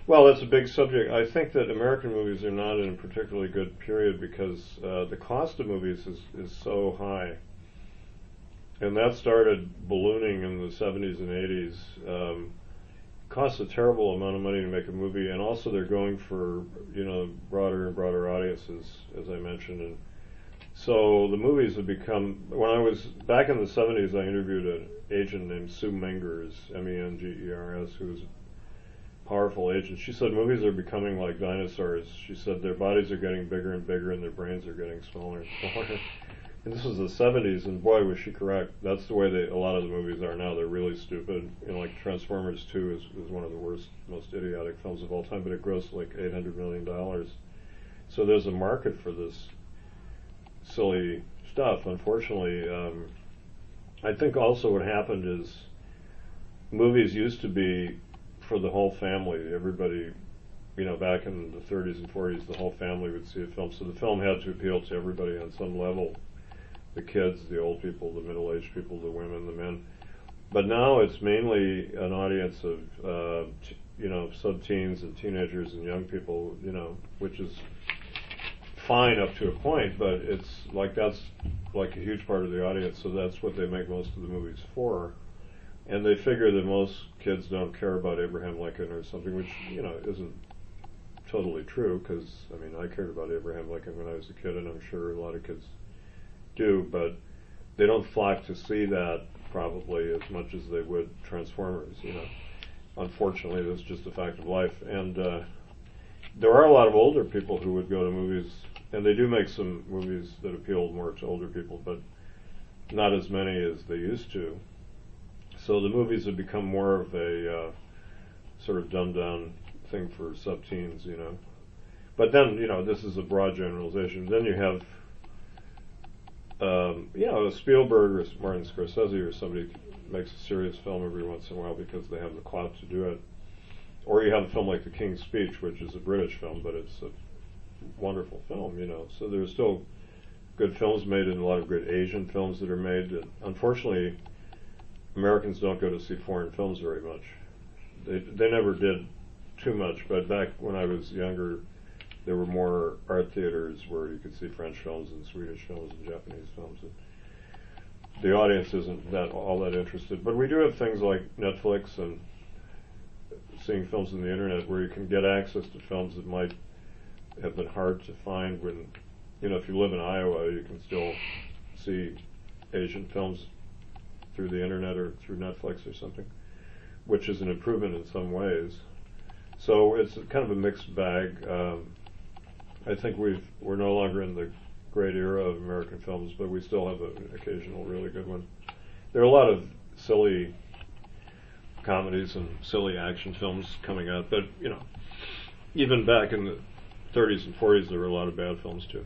Well, that's a big subject. I think that American movies are not in a particularly good period because the cost of movies is so high. And that started ballooning in the 70s and 80s. Costs a terrible amount of money to make a movie, and also they're going for, broader and broader audiences, as I mentioned. And so the movies have become, when I was back in the 70s, I interviewed an agent named Sue Mengers, Mengers, who was a powerful agent. She said movies are becoming like dinosaurs. She said their bodies are getting bigger and bigger and their brains are getting smaller and smaller. And this was the 70s, and boy, was she correct. That's the way a lot of the movies are now. They're really stupid. Like Transformers 2 is one of the worst, most idiotic films of all time, but it grossed like $800 million. So there's a market for this silly stuff. Unfortunately, I think also what happened is movies used to be for the whole family. Everybody, back in the 30s and 40s, the whole family would see a film. So the film had to appeal to everybody on some level. The kids, the old people, the middle-aged people, the women, the men. But now it's mainly an audience of, sub-teens and teenagers and young people, which is fine up to a point, but it's like that's like a huge part of the audience, so that's what they make most of the movies for. And they figure that most kids don't care about Abraham Lincoln or something, which, isn't totally true, because, I cared about Abraham Lincoln when I was a kid, and I'm sure a lot of kids do, but they don't flock to see that probably as much as they would Transformers. Unfortunately, that's just a fact of life. And there are a lot of older people who would go to movies, and they do make some movies that appeal more to older people, but not as many as they used to. So the movies have become more of a sort of dumbed-down thing for sub-teens, But then, this is a broad generalization. Then you have Spielberg or Martin Scorsese or somebody makes a serious film every once in a while because they have the clout to do it. Or you have a film like The King's Speech, which is a British film, but it's a wonderful film, So there's still good films made and a lot of good Asian films that are made. And unfortunately, Americans don't go to see foreign films very much. They never did too much, but back when I was younger, there were more art theaters where you could see French films and Swedish films and Japanese films. And the audience isn't all that interested. But we do have things like Netflix and seeing films on the internet where you can get access to films that might have been hard to find when, if you live in Iowa, you can still see Asian films through the internet or through Netflix or something, which is an improvement in some ways. So it's kind of a mixed bag. I think we're no longer in the great era of American films, but we still have an occasional really good one. There are a lot of silly comedies and silly action films coming out, but even back in the 30s and 40s, there were a lot of bad films too.